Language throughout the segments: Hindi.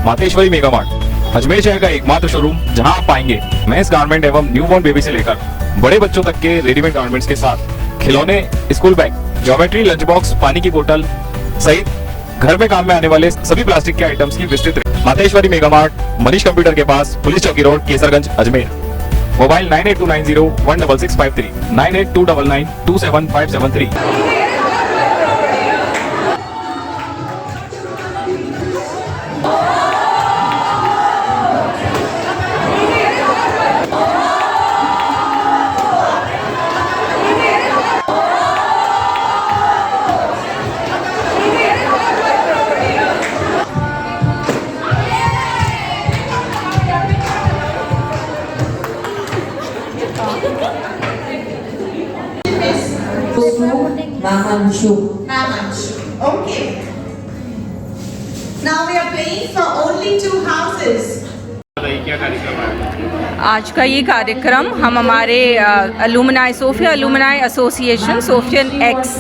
मातेश्वरी मेगा मार्ट अजमेर शहर का एकमात्र शोरूम जहां आप पाएंगे मेंस गारमेंट एवं न्यूबॉर्न बेबी से लेकर बड़े बच्चों तक के रेडीमेड गारमेंट्स के साथ खिलौने, school bag, geometry, lunch box, पानी की बोतल सहित घर में काम में आने वाले सभी प्लास्टिक के आइटम्स की विस्तृत। Mateshwari mega mart Manish computer के पास, पुलिस चौकी road, Kesarganj, Ajmer. Mobile 9829016653 9829927573। Namanshu. Okay. Now we are playing for only 2 houses. आज का ये कार्यक्रम हम हमारे alumni Sophia alumni association Sophian ex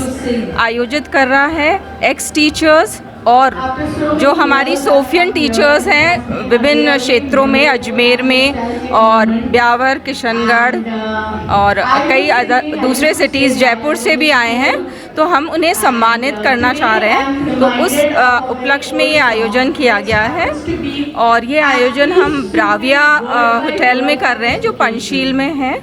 आयोजित कर रहा है। एक्स टीचर्स और जो हमारी सोफियन टीचर्स हैं विभिन्न क्षेत्रों में, अजमेर में और ब्यावर, किशनगढ़ और कई दूसरे सिटीज़, जयपुर से भी आए हैं, तो हम उन्हें सम्मानित करना चाह रहे हैं। तो उस उपलक्ष्य में ये आयोजन किया गया है और ये आयोजन हम ब्राविया होटल में कर रहे हैं जो पंचशील में है।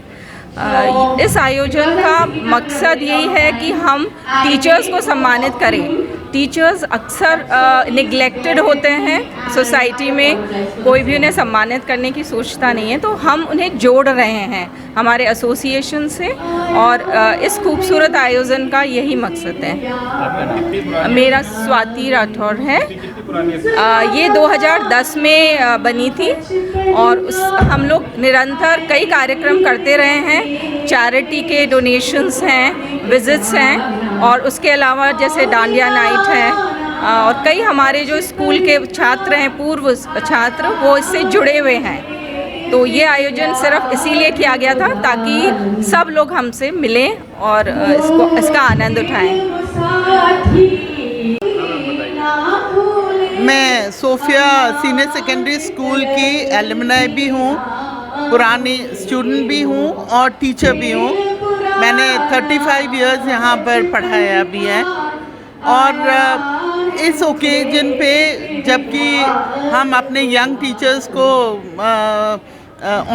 इस आयोजन का मकसद यही है कि हम टीचर्स को सम्मानित करें। टीचर्स अक्सर निगलेक्टेड होते हैं सोसाइटी में, कोई भी उन्हें सम्मानित करने की सोचता नहीं है, तो हम उन्हें जोड़ रहे हैं हमारे एसोसिएशन से और इस खूबसूरत आयोजन का यही मकसद है। मेरा स्वाति राठौर है। ये 2010 में बनी थी और हम लोग निरंतर कई कार्यक्रम करते रहे हैं। चैरिटी के डोनेशंस हैं, विजिट्स हैं और उसके अलावा जैसे डांडिया नाइट है और कई हमारे जो स्कूल के छात्र हैं, पूर्व छात्र, वो इससे जुड़े हुए हैं। तो ये आयोजन सिर्फ इसीलिए किया गया था ताकि सब लोग हमसे मिलें और इसका आनंद उठाएं। मैं सोफिया सीनियर सेकेंडरी स्कूल की एलुमनाई भी हूँ, पुरानी स्टूडेंट भी हूँ और टीचर भी हूँ। मैंने 35 इयर्स यहाँ पर पढ़ाया भी है और इस ओकेजन पे जबकि हम अपने यंग टीचर्स को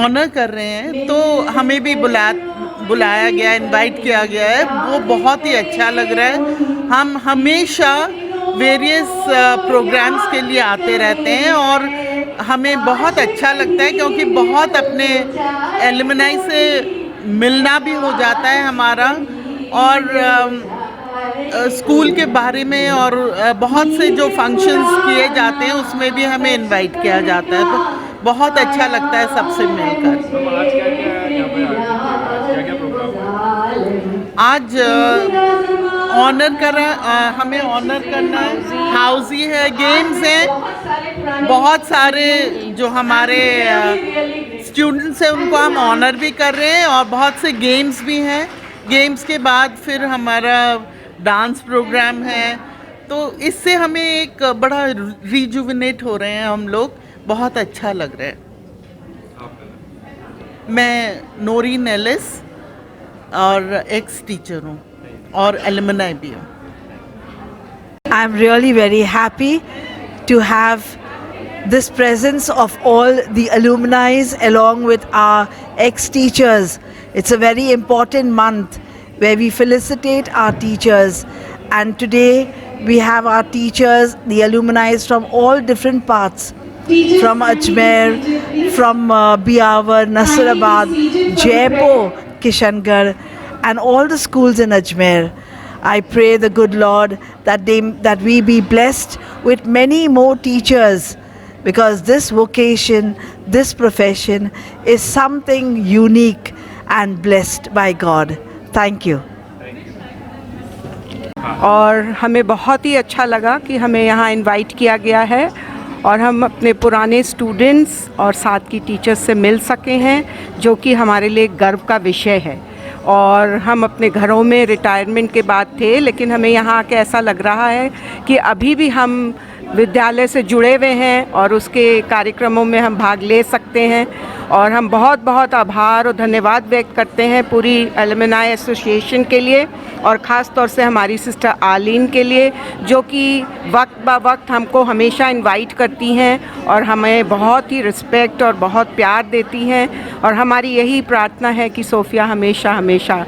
ऑनर कर रहे हैं तो हमें भी बुलाया गया, इनवाइट किया गया है। वो बहुत ही अच्छा लग रहा है। हम हमेशा वेरियस प्रोग्राम्स के लिए आते रहते हैं और हमें बहुत अच्छा लगता है क्योंकि बहुत अपने एलुमनाई से मिलना भी हो जाता है हमारा और स्कूल के बारे में और बहुत से जो फंक्शंस किए जाते हैं उसमें भी हमें इनवाइट किया जाता है, तो बहुत अच्छा लगता है सबसे मिलकर। आज हमें ऑनर करना है, हाउसी है, गेम्स हैं, बहुत सारे जो हमारे स्टूडेंट्स हैं उनको हम ऑनर भी कर रहे हैं और बहुत से गेम्स भी हैं। गेम्स के बाद फिर हमारा डांस प्रोग्राम है, तो इससे हमें एक बड़ा रिजुविनेट हो रहे हैं हम लोग, बहुत अच्छा लग रहा है। मैं नोरीन एलिस और एक्स टीचर हूँ और एलुमनाई भी हूँ। I am really very happy to have this presence of all the alumni along with our ex-teachers. It's a very important month where we felicitate our teachers, and today we have our teachers, the alumni from all different parts, from Ajmer, from Biawar, Nasirabad, Jaipur, Kishangarh, and all the schools in Ajmer. I pray the good Lord that we be blessed with many more teachers, because this vocation, this profession is something unique and blessed by God. Thank you. और हमें बहुत ही अच्छा लगा कि हमें यहाँ इनवाइट किया गया है और हम अपने पुराने स्टूडेंट्स और साथ की टीचर्स से मिल सके हैं, जो कि हमारे लिए गर्व का विषय है। और हम अपने घरों में रिटायरमेंट के बाद थे, लेकिन हमें यहाँ आके ऐसा लग रहा है कि अभी भी हम विद्यालय से जुड़े हुए हैं और उसके कार्यक्रमों में हम भाग ले सकते हैं। और हम बहुत बहुत आभार और धन्यवाद व्यक्त करते हैं पूरी एलुमनाई एसोसिएशन के लिए और ख़ास तौर से हमारी सिस्टर आर्लीन के लिए, जो कि वक्त ब वक्त हमको हमेशा इनवाइट करती हैं और हमें बहुत ही रिस्पेक्ट और बहुत प्यार देती हैं। और हमारी यही प्रार्थना है कि सोफिया हमेशा हमेशा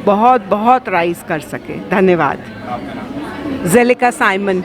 बहुत बहुत राइज़ कर सके। धन्यवाद। जेलिका साइमन।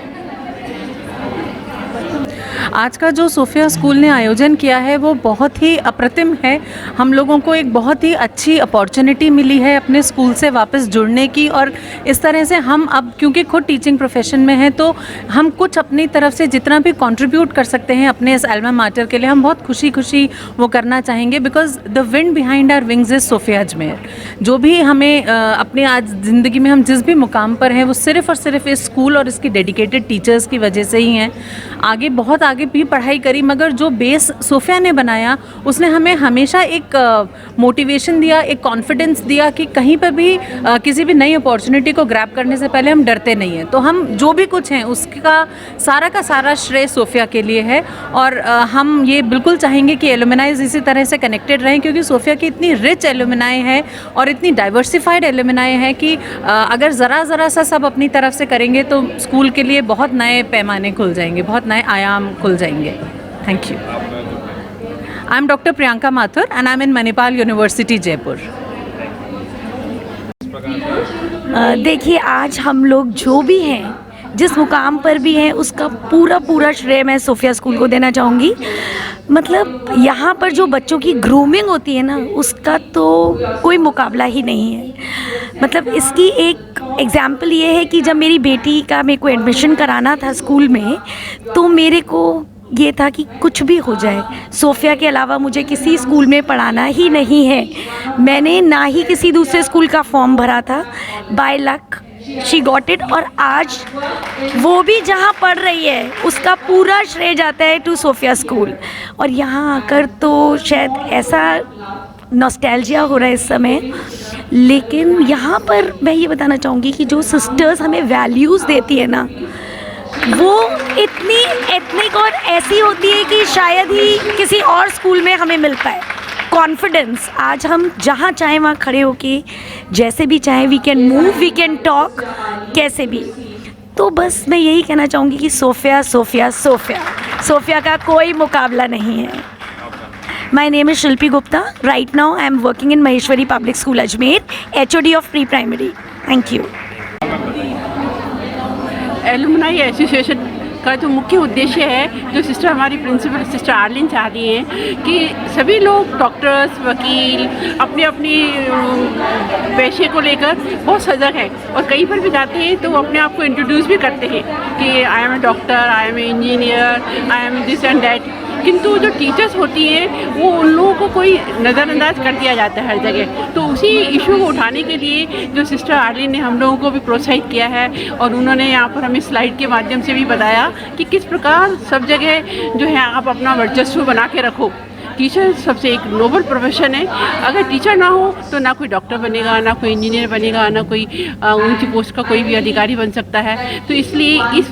आज का जो सोफिया स्कूल ने आयोजन किया है वो बहुत ही अप्रतिम है। हम लोगों को एक बहुत ही अच्छी अपॉर्चुनिटी मिली है अपने स्कूल से वापस जुड़ने की, और इस तरह से हम अब क्योंकि खुद टीचिंग प्रोफेशन में हैं तो हम कुछ अपनी तरफ से जितना भी कंट्रीब्यूट कर सकते हैं अपने इस एल्मा माटर के लिए हम बहुत खुशी खुशी वो करना चाहेंगे। Because the wind behind our wings is Sophia Ajmer. जो भी हमें अपनी आज ज़िंदगी में हम जिस भी मुकाम पर हैं वो सिर्फ़ और सिर्फ इस स्कूल और इसकी डेडिकेटेड टीचर्स की वजह से ही हैं। आगे बहुत आगे भी पढ़ाई करी, मगर जो बेस सोफिया ने बनाया उसने हमें हमेशा एक मोटिवेशन दिया, एक कॉन्फिडेंस दिया कि कहीं पर भी किसी भी नई अपॉर्चुनिटी को ग्रैब करने से पहले हम डरते नहीं हैं। तो हम जो भी कुछ हैं उसका का सारा श्रेय सोफिया के लिए है। और हम ये बिल्कुल चाहेंगे कि एलुमनाइज इसी तरह से कनेक्टेड रहें, क्योंकि सोफिया की इतनी रिच एलुमनाई है और इतनी डाइवर्सिफाइड एलुमनाई है कि अगर ज़रा सा सब अपनी तरफ से करेंगे तो स्कूल के लिए बहुत नए पैमाने खुल जाएंगे, बहुत नए आयाम खुल जाएंगे। Thank you. I am doctor Priyanka Mathur and I am in Manipal university Jaipur. देखिए, आज हम लोग जो भी हैं, जिस मुकाम पर भी हैं, उसका पूरा श्रेय मैं सोफिया स्कूल को देना चाहूँगी। मतलब यहाँ पर जो बच्चों की ग्रूमिंग होती है ना, उसका तो कोई मुकाबला ही नहीं है। मतलब इसकी एक एग्जाम्पल ये है कि जब मेरी बेटी का मेरे को एडमिशन कराना था स्कूल में, तो मेरे को ये था कि कुछ भी हो जाए, सोफिया के अलावा मुझे किसी स्कूल में पढ़ाना ही नहीं है। मैंने ना ही किसी दूसरे स्कूल का फॉर्म भरा था। By luck she got it, और आज वो भी जहाँ पढ़ रही है उसका पूरा श्रेय जाता है टू सोफिया स्कूल। और यहाँ आकर तो शायद ऐसा नॉस्टैल्जिया हो रहा है इस समय, लेकिन यहाँ पर मैं ये बताना चाहूँगी कि जो सिस्टर्स हमें वैल्यूज़ देती है ना, वो इतनी एथनिक और ऐसी होती है कि शायद ही किसी और स्कूल में हमें मिल पाए। कॉन्फिडेंस, आज हम जहाँ चाहें वहाँ खड़े होके जैसे भी चाहें, we can move, we can talk, कैसे भी। तो बस मैं यही कहना चाहूँगी कि सोफिया सोफिया सोफिया सोफिया का कोई मुकाबला नहीं है। My name is Shilpi Gupta. Right now I am working in Maheshwari public school Ajmer, HOD of pre primary. Thank you. Alumni association का जो मुख्य उद्देश्य है, जो सिस्टर हमारी प्रिंसिपल सिस्टर आर्लिन चाह रही हैं कि सभी लोग डॉक्टर्स, वकील अपने अपनी पेशे को लेकर बहुत सजग हैं और कहीं पर भी जाते हैं तो वो अपने आप को इंट्रोड्यूस भी करते हैं कि I am a doctor, I am a engineer, I am this and that. किंतु जो टीचर्स होती हैं वो उन लोगों को कोई नज़रअंदाज कर दिया जाता है हर जगह। तो उसी इशू को उठाने के लिए जो सिस्टर आर्लिन ने हम लोगों को भी प्रोत्साहित किया है, और उन्होंने यहाँ पर हमें स्लाइड के माध्यम से भी बताया कि किस प्रकार सब जगह जो है आप अपना वर्चस्व बना के रखो। टीचर सबसे एक नोबल प्रोफेशन है। अगर टीचर ना हो तो ना कोई डॉक्टर बनेगा, ना कोई इंजीनियर बनेगा, ना कोई ऊंची पोस्ट का कोई भी अधिकारी बन सकता है। तो इसलिए इस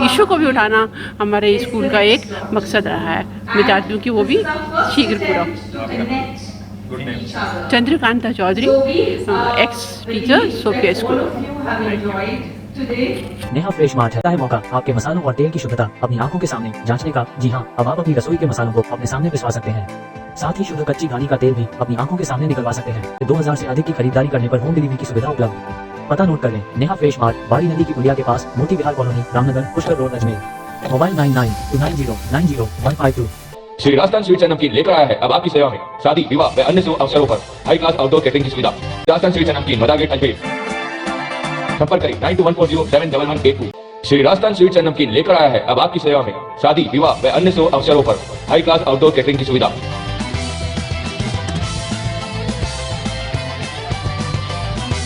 इशू को भी उठाना हमारे स्कूल का एक मकसद रहा है। मैं चाहती हूँ कि वो भी शीघ्र पूरा हो। Chandrakanta Chaudhary, ex teacher, Sophia school. Neha fresh mart है मौका आपके मसालों और तेल की शुद्धता अपनी आंखों के सामने जांचने का। जी हाँ, अब आप अपनी रसोई के मसालों को अपने सामने पिसवा सकते हैं। साथ ही शुद्ध कच्ची घानी का तेल भी अपनी आंखों के सामने निकलवा सकते हैं। 2000 से अधिक की खरीदारी करने पर होम डिलीवरी की सुविधा उपलब्ध। पता नोट कर लें, नेहा फ्रेश मार्ट, बाड़ी नदी की पुलिया के पास, Moti Vihar colony, Ramnagar, Pushkar road, Ajmer. Mobile 9929090152। Shri Rajasthan sweets and namkeen लेकर आया है अब आपकी सेवा में शादी, विवाह व अन्य शुभ अवसरों पर हाई क्लास आउटडोर कैटरिंग की सुविधा। राजस्थान स्वीट्स एंड नमकीन, मदारगेट, अजमेर। संपर्क करें 9214071182। श्री राजस्थान स्वीट्स एंड नमकीन लेकर आया है अब आपकी सेवा में शादी, विवाह व अन्य शुभ अवसरों पर हाई क्लास आउटडोर कैटरिंग की सुविधा।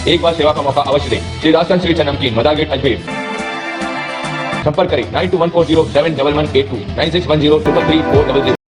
एक बार सेवा का मौका अवश्य दें। श्री राजस्थान स्वीट्स एंड नमकीन, मदारगेट, अजमेर। संपर्क करें 9214071182, 9610333400।